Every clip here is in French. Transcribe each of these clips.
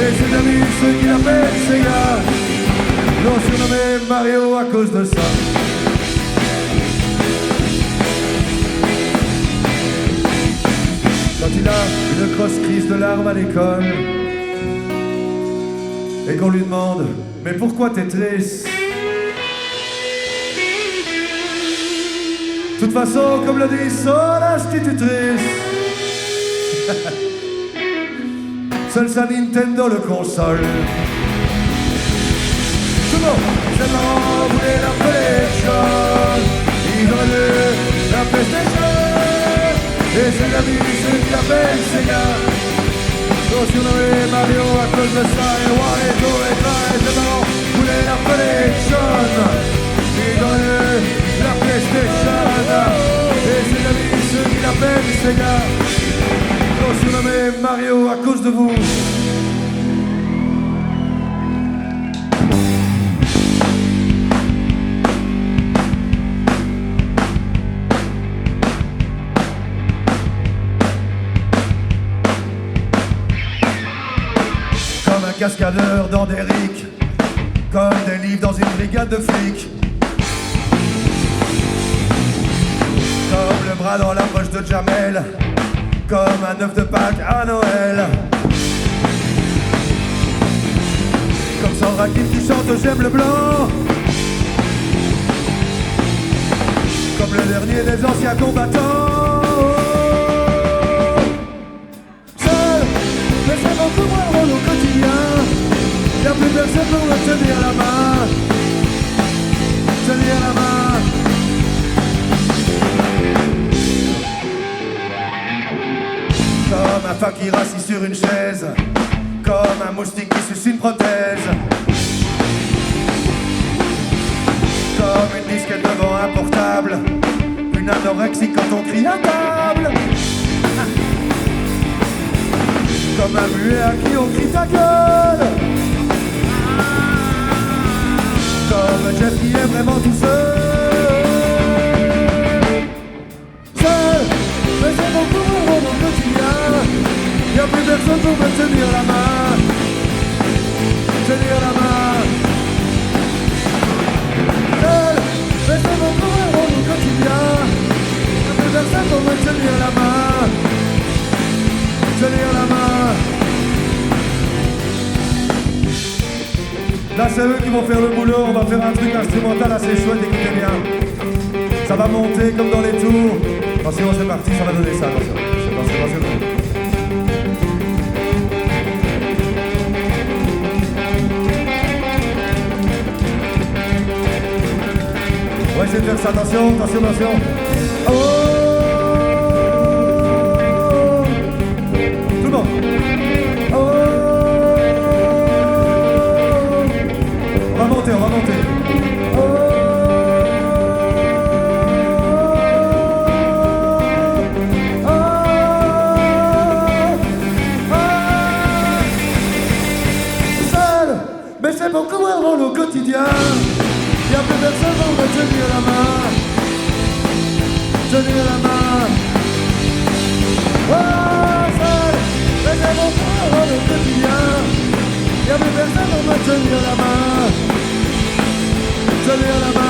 Et ses amis, ceux qui l'appellent Sega, l'ont surnommé Mario à cause de ça. Quand il a une grosse crise de larmes à l'école et qu'on lui demande « Mais pourquoi t'es triste ?» De toute façon, comme le dit son institutrice, seule sa Nintendo le console. Tout le monde, ses parents voulaient la PlayStation, ils auraient eu la PlayStation. Et ses amis, ceux qui l'appellent Sega, l'ont surnommé Mario à cause de ça. Et Wario et Crash, ses parents voulaient la PlayStation, ils auraient eu la PlayStation. Et ses amis, ceux qui l'appellent Sega, l'ont surnommé Mario à cause de vous. Comme un cascadeur dans des rics, comme des livres dans une brigade de flics. Comme le bras dans la poche de Jamel, comme un œuf de Pâques à Noël. Comme Sandra Kim qui chante J'aime le blanc. Comme le dernier des anciens combattants. Seul, mais c'est beaucoup moins drôle au quotidien. Y'a plus personne pour me tenir la main. Tenir la main. Comme un fakir assis sur une chaise, comme un moustique qui suce une prothèse, comme une disquette devant un portable, une anorexie quand on crie à table, comme un muet à qui on crie ta gueule, comme un chef qui est vraiment tout seul. Mais c'est beaucoup moins drôle au quotidien. Y'a plus personne pour me tenir la main. Tenir la main. Seul, mais c'est beaucoup moins drôle au quotidien. Y'a plus personne pour me tenir la main. Tenir la main. Là c'est eux qui vont faire le boulot. On va faire un truc instrumental assez chouette, écoutez bien. Ça va monter comme dans les tours. Attention, c'est parti, ça va donner ça, attention. Attention. On va essayer de faire ça, attention. Oh, tout le monde. Oh, on va monter. Oh, mais c'est beaucoup moins drôle au quotidien. Y'a plus personne pour me tenir la main. Tenir la main. Oh, seul, mais c'est beaucoup moins drôle au quotidien. Y'a plus personne pour me tenir la main. Tenir la main.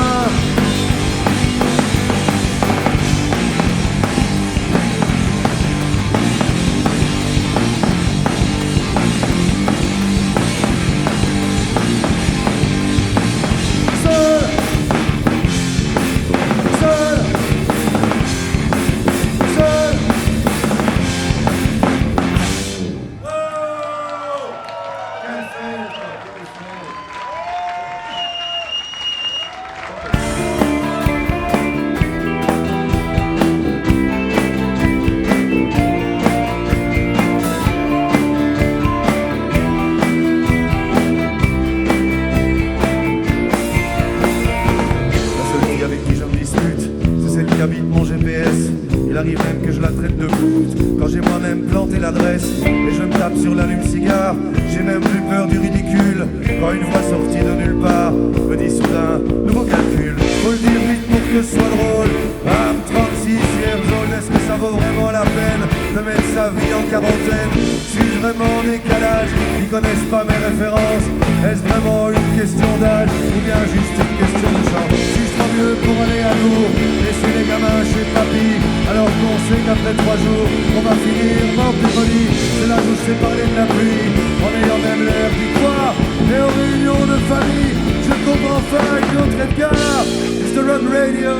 arrive même que je la traite de pute quand j'ai moi-même planté l'adresse et je me tape sur l'allume-cigare. J'ai même plus peur du ridicule quand une voix sortie de nulle part me dit soudain nouveau calcul. Faut le dire vite pour que ce soit drôle. Âme 36 years old, est-ce que ça vaut vraiment la peine de mettre sa vie en quarantaine? suis vraiment en décalage, ils connaissent pas mes références. Est-ce vraiment une question d'âge ou bien juste une question de chance? Si je sens mieux pour aller à Lourdes, laisser les gamins chez papy, alors qu'on sait qu'après 3 jours, on va finir mort de folie. C'est là où je sais parler de la pluie, en ayant même l'air d'y croire. Et en réunion de famille, je comprends enfin avec notre Edgar. It's the Run Radio.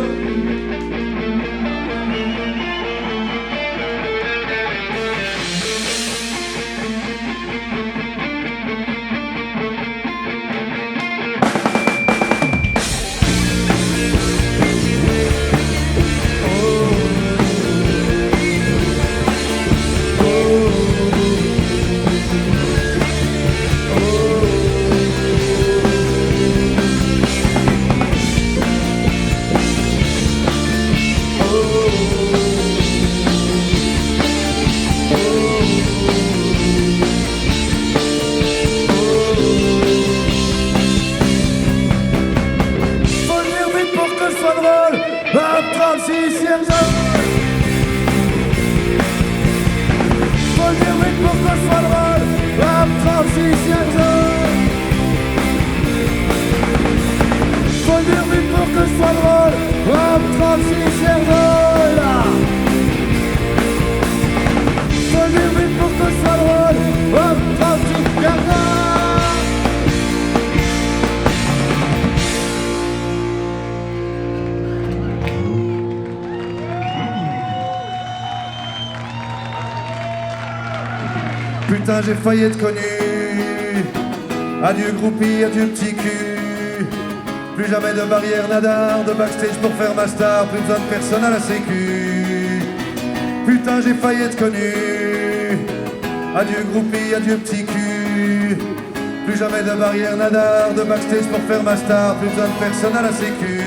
Putain, j'ai failli être connu. Adieu groupie, adieu petit cul. Plus jamais de barrière nadar, de backstage pour faire ma star. Plus besoin de personne à la sécu. Putain, j'ai failli être connu. Adieu groupie, adieu petit cul. Plus jamais de barrière nadar, de backstage pour faire ma star. Plus besoin de personne à la sécu.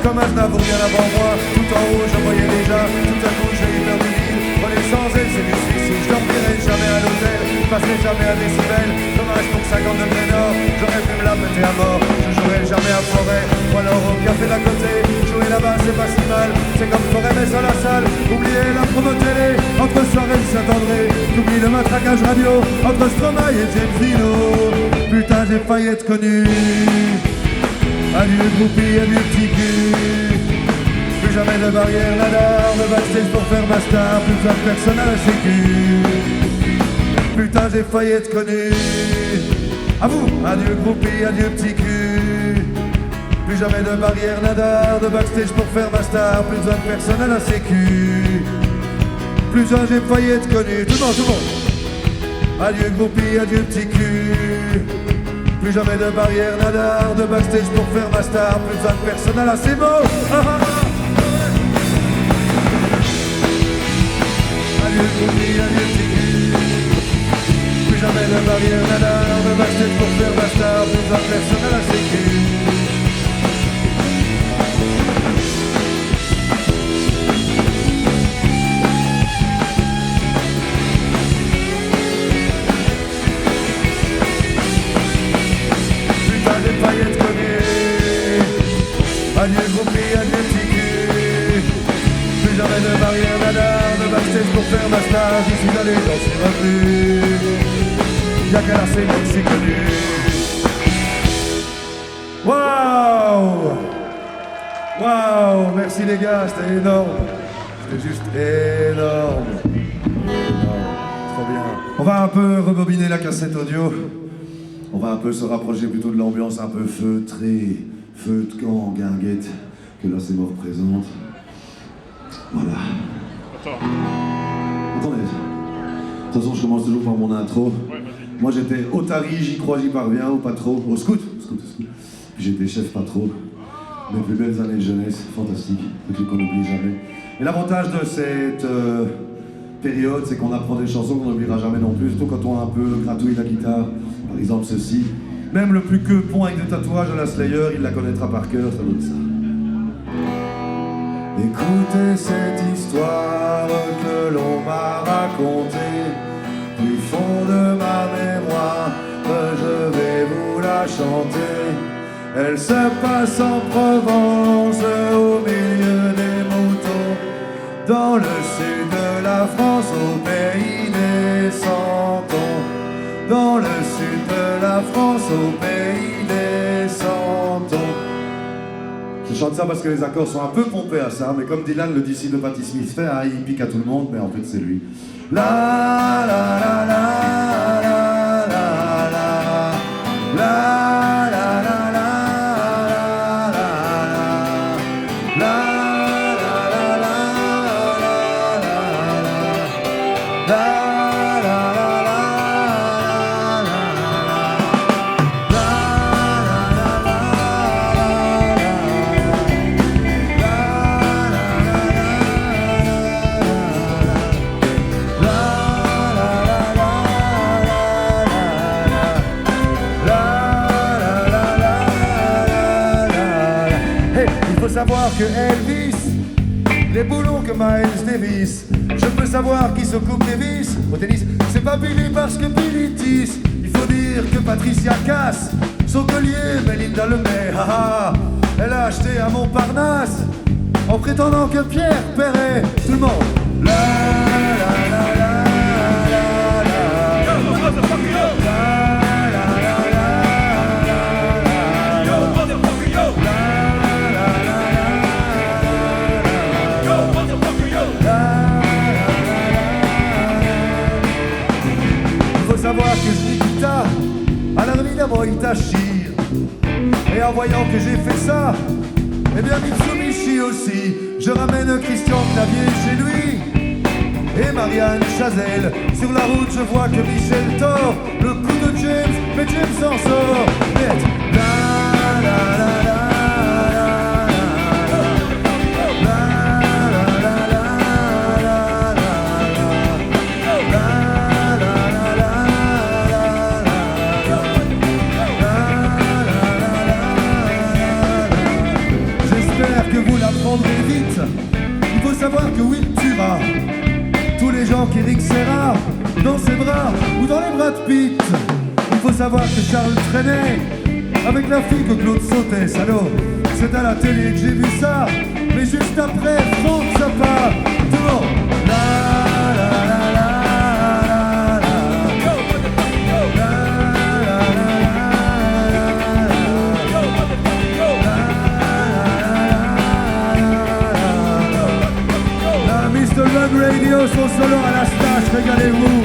Comme un Aznavour bien avant moi, tout en haut je voyais déjà. Tout à coup j'ai eu peur du vide. Voler sans elle c'est du suicide. Je dormirai jamais à l'hôtel, je passerai jamais à décibel. Dommage pour 50 degrés nord, j'aurais pu me la péter à mort. Je jouerai jamais à Forêt, ou alors au café d'à côté. Jouer là-bas c'est pas si mal, c'est comme Forêt mais sans la salle. Oubliez la promo télé, entre soirée et Saint-André. J'oublie le matraquage radio, entre Stromae et James Dino. Putain j'ai failli être connu. Adieu groupie, adieu petit cul. Plus jamais de barrière nadar, de backstage pour faire ma star. Plus besoin de personne à la sécu. Putain j'ai failli être connu. À vous, adieu groupie, adieu petit cul. Plus jamais de barrière nadar, de backstage pour faire ma star. Plus besoin de personne à la sécu. Plus jamais j'ai failli être connu. Tout le monde, tout le monde. Adieu groupie, adieu petit cul. Plus jamais de barrière nadar, de backstage pour faire ma star. Plus besoin de personne à la c'est beau. Adieu groupie, adieu petit cul. Plus jamais de barrière nadar, de backstage pour faire ma star. Plus besoin de personne à la sécu. Adieu groupie, adieu petit cul. Plus jamais de barrière nadar, de backstage pour faire ma star. J'y suis allé dans ses revenus. Y'a qu'à la scène c'est connu. Waouh. Waouh. Merci les gars, c'était énorme. C'était juste énorme. Trop bien. On va un peu rebobiner la cassette audio. On va un peu se rapprocher plutôt de l'ambiance un peu feutrée. Feu de camp, guinguette, que là c'est mort présente. Voilà. Attendez. De toute façon, je commence toujours par mon intro. Moi j'étais Otari, j'y crois, j'y parviens, au patro, au scout. Puis j'étais chef patro. Mes plus belles années de jeunesse, fantastique, truc qu'on n'oublie jamais. Et l'avantage de cette période, c'est qu'on apprend des chansons qu'on n'oubliera jamais non plus, surtout quand on a un peu gratouillé la guitare. Par exemple ceci. Même le plus queupon avec des tatouages à la Slayer, il la connaîtra par cœur, ça donne ça. Écoutez cette histoire que l'on m'a racontée, du fond de ma mémoire, je vais vous la chanter. Elle se passe en Provence, au milieu des moutons, dans le sud de la France, au pays des Santons. Dans le sud de la France, au pays des Santons. Je chante ça parce que les accords sont un peu pompés à ça, mais comme Dylan le disciple de Patti Smith fait, hein, il pique à tout le monde, mais en fait c'est lui. La la la la la la la la la la. Savoir que Elvis, les boulons que Miles Davis. Je peux savoir qui se coupe des vis au tennis. C'est pas Billy parce que Billy tisse. Il faut dire que Patricia casse son collier, Melinda le met. Elle a acheté à Montparnasse en prétendant que Pierre paierait tout le monde. La la la la la la. Yo, motherfucker, yo. La la la la la la. Yo, motherfucker, yo. Il faut savoir que je dis guitare à l'armée Moïtachir. Et en voyant que j'ai fait ça, eh bien Mitsubishi aussi. Je ramène Christian Clavier chez lui et Marianne Chazelle. Sur la route je vois que Michel Thor, le coup de James, mais James s'en sort net. La la la la. Vite. Il faut savoir que Will tuera tous les gens qu'Eric Serra dans ses bras ou dans les bras de Pitt. Il faut savoir que Charles traînait avec la fille que Claude sautait. Salaud, c'est à la télé que j'ai vu ça. Mais juste après, Franck Zappa. Tout le monde. La la la la. Run Radio, son solo à la stache, régalez-vous.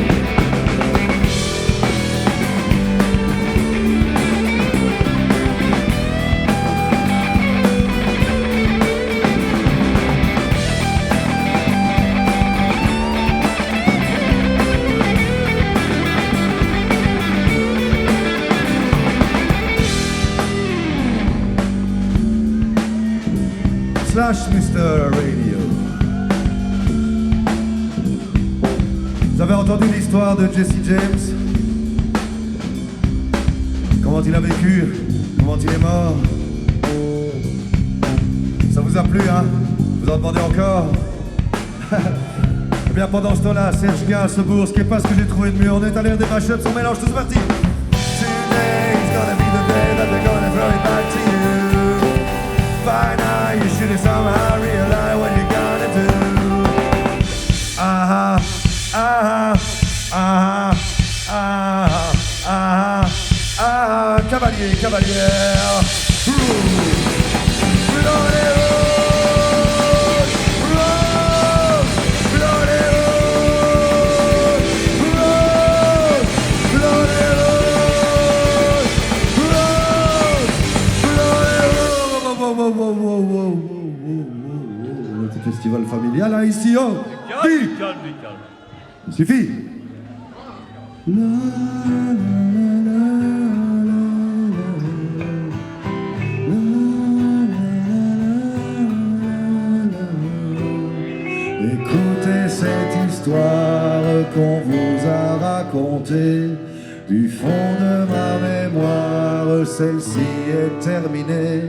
Slash Mr. Radio. Vous avez entendu l'histoire de Jesse James? Comment il a vécu? Comment il est mort? Ça vous a plu, hein? Vous en demandez encore? Eh bien, pendant ce temps-là, Serge Gainsbourg, ce qui est pas ce que j'ai trouvé de mieux, on est à l'ère des mashups, on mélange tout, c'est parti! Today is gonna be the day that they're gonna throw it back to you. By now, you should somehow realize what you're gonna do. Ah ah ah ah ah ah, cavalier, cavalière. Le petit festival familial là ici, oh. Calme. Suffit. Écoutez cette histoire qu'on vous a racontée. Du fond de ma mémoire, celle-ci est terminée.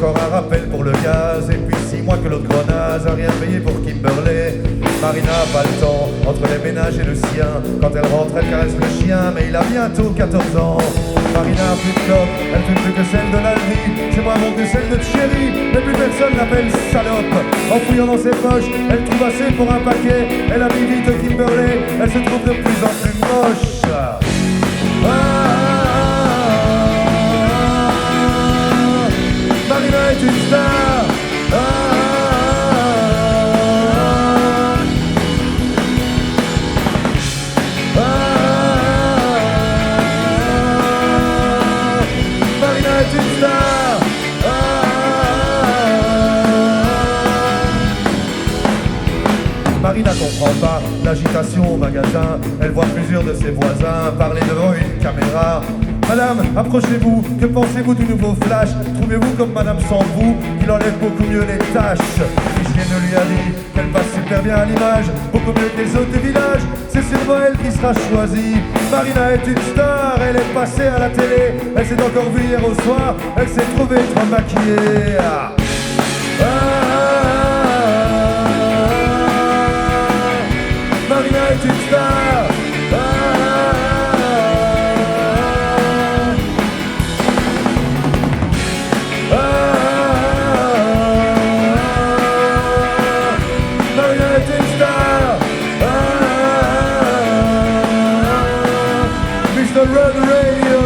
encore un rappel pour le gaz. Et puis 6 mois que l'autre grenasse a rien payé pour Kimberley. Marina a pas le temps entre les ménages et le sien. Quand elle rentre elle caresse le chien, mais il a bientôt 14 ans. Marina a plus de clope, elle fait plus que celle de Naldi. C'est moins bon que celle de Thierry, mais plus personne l'appelle salope. En fouillant dans ses poches, elle trouve assez pour un paquet. Elle a mis vite Kimberley, elle se trouve de plus en plus moche. Marina est une star. Marina est une star. Marina comprend pas l'agitation au magasin. Elle voit plusieurs de ses voisins parler devant une caméra. Madame, approchez-vous, que pensez-vous du nouveau Flash? Trouvez-vous comme Madame Sambou, qu'il enlève beaucoup mieux les tâches? L'hygiène lui a dit qu'elle passe super bien à l'image, beaucoup mieux que les autres du village. C'est sûrement elle qui sera choisie. Marina est une star, elle est passée à la télé. Elle s'est encore vue hier au soir, elle s'est trouvée trop maquillée. Marina est une star. Marina est une star. Mr. Run Radio.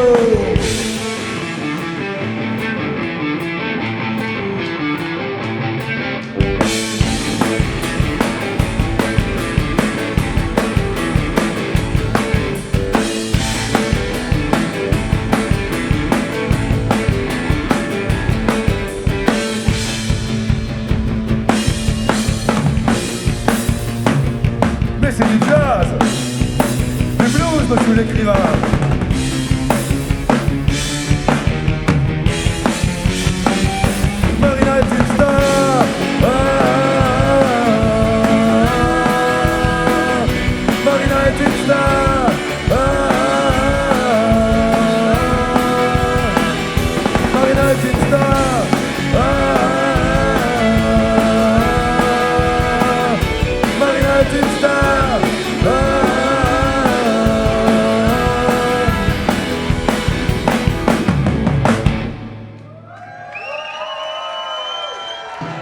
Mais c'est du jazz, du blues, monsieur l'écrivain. Marina est une star. Marina est une star. Marina est une star. Marina est une star.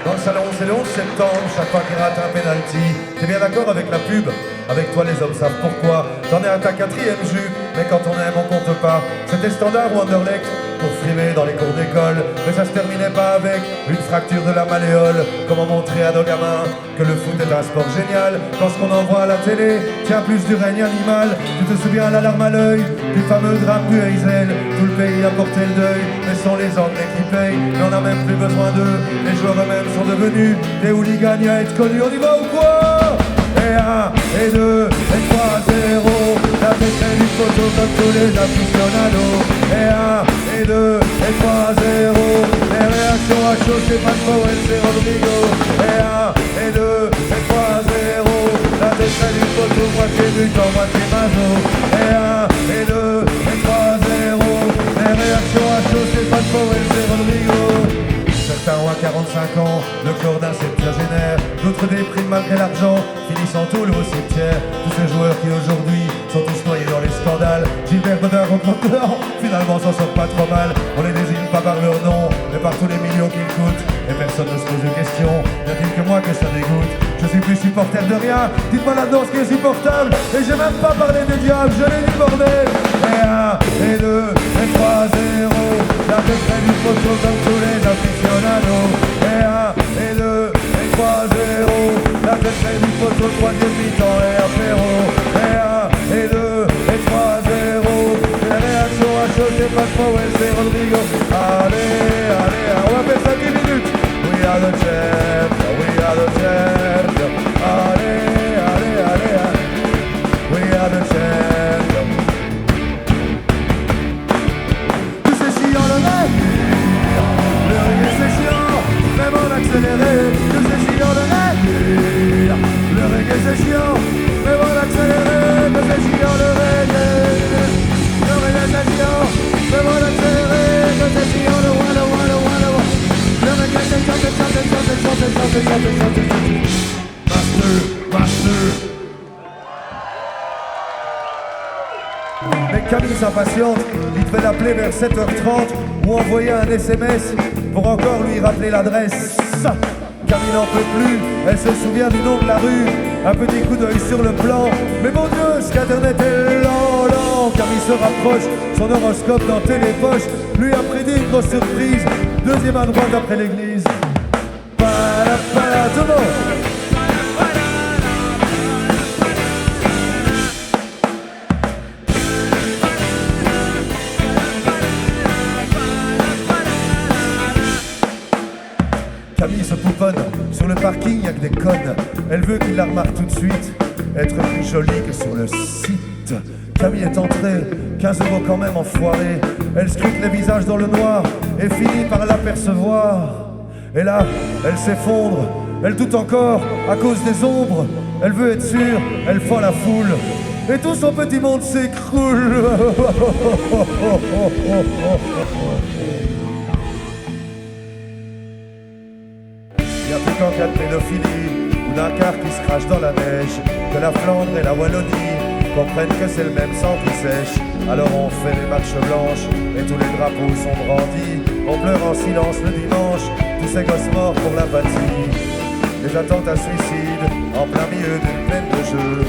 Dans le salon, c'est le 11 septembre, chaque fois qu'il rate un penalty. T'es bien d'accord avec la pub? Avec toi les hommes savent pourquoi. T'en es à ta 4e jupe, mais quand on aime on compte pas. C'était standard ou Anderlecht pour frimer dans les cours d'école. Mais ça se terminait pas avec une fracture de la malléole. Comment montrer à nos gamins que le foot est un sport génial quand ce qu'on envoie à la télé tient plus du règne animal. Tu te souviens la larme à l'œil du fameux drame du Heysel? Tout le pays a porté le deuil, mais sont les Anglais qui payent. Mais on n'a même plus besoin d'eux, les joueurs eux-mêmes sont devenus des hooligans à être connus. On y va ou quoi? Et 1, et 2, et 3, 0. La fête du photo comme tous les aficionados. Et 1, et 2, et 3, 0. Les réactions à chaud, c'est pas de Powell, c'est Rodrigo. Et 1, et 2, et 3, 0. La fête du photo, moitié butant, moitié mazo. Et 1, et 2, et 3, 0. Les réactions à chaud, c'est pas de Powell, c'est Rodrigo. Certains ont à 45 ans, le corps d'un septuagénaire. D'autres dépriment malgré l'argent, finissant tout le cimetière. Tous ces joueurs qui aujourd'hui sont tous noyés dans les scandales. Gilbert Godin rencontre finalement s'en sort pas trop mal. On les désigne pas par leur nom, mais par tous les millions qu'ils coûtent. Et personne ne se pose de questions, n'y a-t-il que moi que ça dégoûte? Je suis plus supporter de rien, dites-moi là-dedans ce qui est supportable. Et j'ai même pas parlé des diables, je l'ai dit bordel. Et 1, et 2, et 3, 0. La défaite du photo comme tous les aficionados. Et 1, et 2, et 3, 0. La défaite du photo, 3e mi-temps et apéro. Et 1, et 2, et 3, 0. Les réactions à chaud, c'est pas de Powell, c'est Rodrigo. Allez, allez, on va faire ça 10 minutes. We are the champions, we are the champions. Allez, allez, allez, allez. We are the champions. Tout c'est chiant le navire, le reggae c'est chiant, même en accéléré. Tout c'est chiant le navire, le reggae c'est chiant, même en accéléré. Tout c'est chiant le reggae c'est chiant, même en accéléré. Tout c'est chiant le walla walla walla walla. Le chantez, chantez, chantez, chantez. Master. Mais Camille s'impatiente, il devait l'appeler vers 7h30 ou envoyer un SMS pour encore lui rappeler l'adresse. Camille n'en peut plus, elle se souvient du nom de la rue, un petit coup d'œil sur le plan, mais mon Dieu, ce qu'Internet est lent. Camille se rapproche, son horoscope dans télépoche, lui a prédit une grosse surprise, deuxième à droite après l'église. Tout le monde. Camille se pouponne, sur le parking y'a que des connes. Elle veut qu'il la remarque tout de suite, être plus jolie que sur le site. Camille est entrée, 15 € quand même enfoiré. Elle scrute les visages dans le noir et finit par l'apercevoir. Et là, elle s'effondre, elle doute encore à cause des ombres. Elle veut être sûre, elle fend la foule et tout son petit monde s'écroule. Y'a plus qu'en cas de pédophilie ou d'un car qui se crache dans la neige que la Flandre et la Wallonie comprennent que c'est le même sang qui sèche. Alors on fait des marches blanches et tous les drapeaux sont brandis. On pleure en silence le dimanche, tous ces gosses morts pour l'apathie. Les attentats suicides en plein milieu d'une plaine de jeu.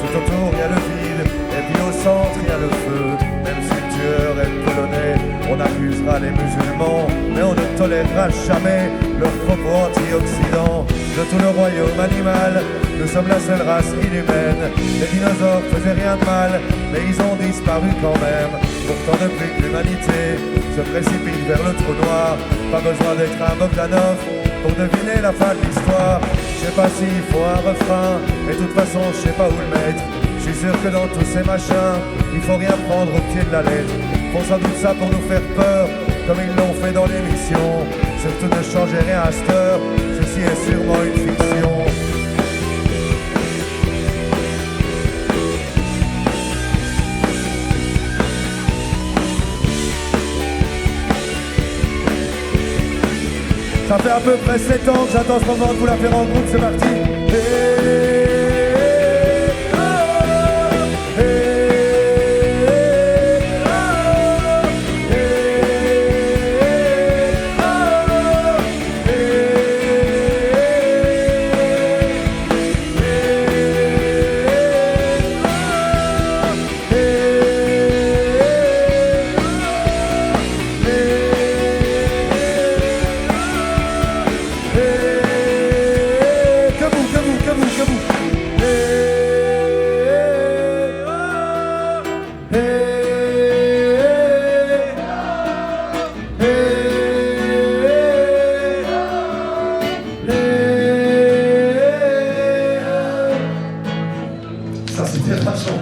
Tout autour y a le vide et puis au centre y a le feu. Même si le tueur est polonais, on accusera les musulmans, mais on ne tolérera jamais leurs propos anti-occident. De tout le royaume animal, nous sommes la seule race inhumaine. Les dinosaures faisaient rien de mal, mais ils ont disparu quand même. Pourtant depuis que l'humanité se précipite vers le trou noir, pas besoin d'être un Bogdanov pour deviner la fin de l'histoire. Je sais pas s'il faut un refrain, et de toute façon je sais pas où le mettre. Je suis sûr que dans tous ces machins, il faut rien prendre au pied de la lettre. Font sans doute ça pour nous faire peur, comme ils l'ont fait dans l'émission. Surtout ne changez rien à cette heure, ceci est sûrement une fiction. Ça fait à peu près 7 ans que j'attends ce moment de vous la faire en groupe, c'est parti. Ça c'était la chanson.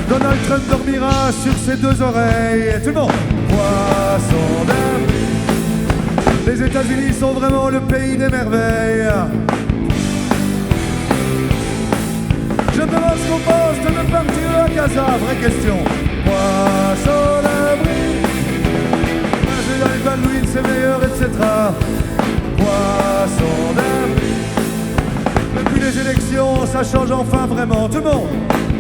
Donald Trump dormira sur ses deux oreilles. Tout le monde. Poisson d'air. Les États-Unis sont vraiment le pays des merveilles. Je me demande ce qu'on pense de notre partir à Gaza. Vraie question. Poisson d'abri. Halloween c'est meilleur, etc. Poisson d'avril. Depuis les élections, ça change enfin vraiment, tout le monde.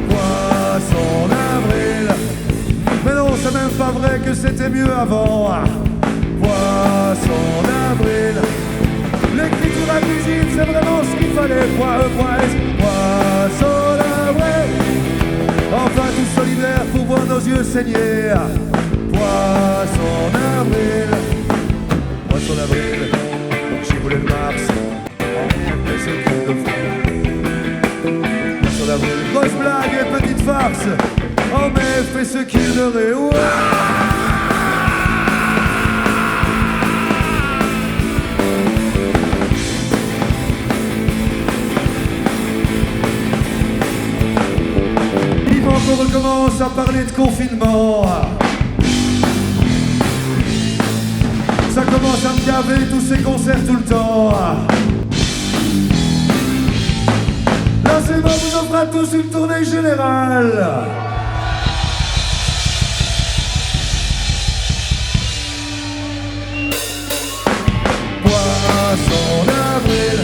Poisson d'avril. Mais non, c'est même pas vrai que c'était mieux avant. Poisson d'avril. L'écriture à cuisine, c'est vraiment ce qu'il fallait. Poisson d'avril. Enfin tous solidaires pour voir nos yeux saigner. Poisson d'avril. Poisson d'avril. J'ai voulu le Mars. Mais c'est qu'il le faut. Poisson d'avril. Grosse blague et petite farce. Oh mais fais ce qu'il devrait. On recommence à parler de confinement. Ça commence à me gaver tous ces concerts tout le temps. Là c'est bon, vous en fera tous une tournée générale. Poisson d'avril.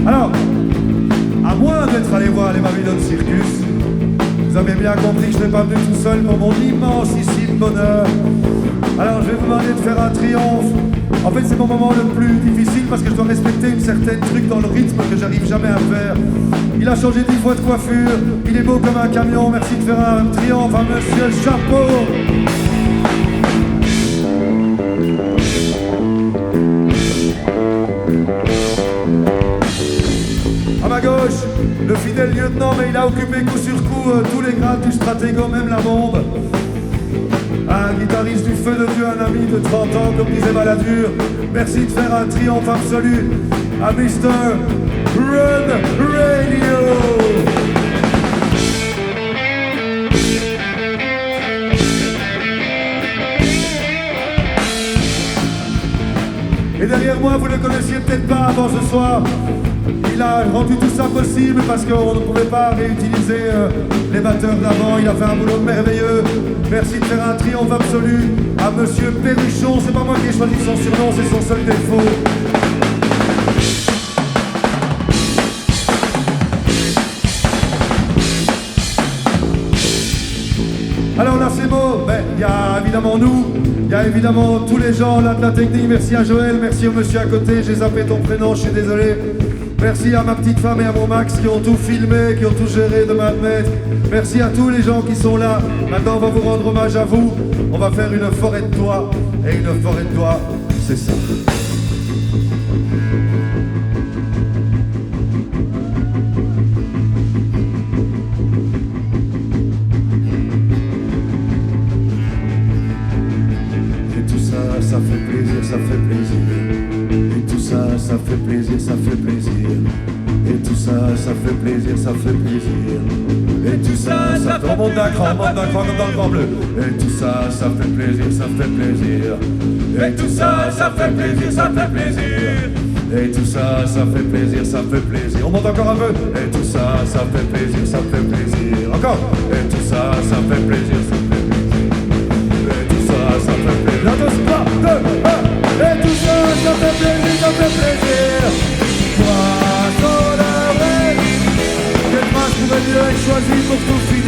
Alors, à moins d'être allé voir les Babylon Circus, vous avez bien compris que je n'ai pas venu tout seul pour mon immensissime bonheur. Alors je vais vous demander de faire un triomphe. En fait c'est mon moment le plus difficile parce que je dois respecter une certaine truc dans le rythme que j'arrive jamais à faire. Il a changé 10 fois de coiffure, il est beau comme un camion, merci de faire un triomphe à Monsieur Chapeau. À ma gauche, le fidèle lieutenant, mais il a occupé coup sur coup tous les grades du stratégo, même la bombe. Un guitariste du feu de Dieu, un ami de 30 ans, comme disait Balladur. Merci de faire un triomphe absolu à Mr. Run Radio. Et derrière moi, vous ne le connaissiez peut-être pas avant ce soir. Il a rendu tout ça possible parce qu'on ne pouvait pas réutiliser les batteurs d'avant. Il a fait un boulot merveilleux. Merci de faire un triomphe absolu à Monsieur Perruchon. C'est pas moi qui ai choisi son surnom, c'est son seul défaut. Alors là c'est beau, mais il y a évidemment nous, il y a évidemment tous les gens là de la technique. Merci à Joël, merci au monsieur à côté, j'ai zappé ton prénom, je suis désolé. Merci à ma petite femme et à mon Max qui ont tout filmé, qui ont tout géré de main de maître. Merci à tous les gens qui sont là. Maintenant on va vous rendre hommage à vous. On va faire une forêt de doigts. Et une forêt de doigts, c'est ça. Ça fait plaisir, ça fait plaisir. Et tout ça, ça fait plaisir, ça fait plaisir. Et tout ça, ça fait plaisir, ça fait plaisir. Et tout ça, ça fait... On monte d'un cran comme dans le Grand Bleu. Et tout ça, ça fait plaisir, ça fait plaisir. Et tout ça, ça fait plaisir, ça fait plaisir. Et tout ça, ça fait plaisir, ça fait plaisir. On monte encore un peu. Et tout ça, ça fait plaisir, ça fait plaisir. Encore. Et tout ça, ça fait plaisir, ça fait plaisir. Ça fait plaisir. La 2, 3, 2, 1. Et tout ça, ça fait plaisir, ça fait plaisir. Poisson d'avril. Quelle masse pourrait mieux être choisie pour tout finir?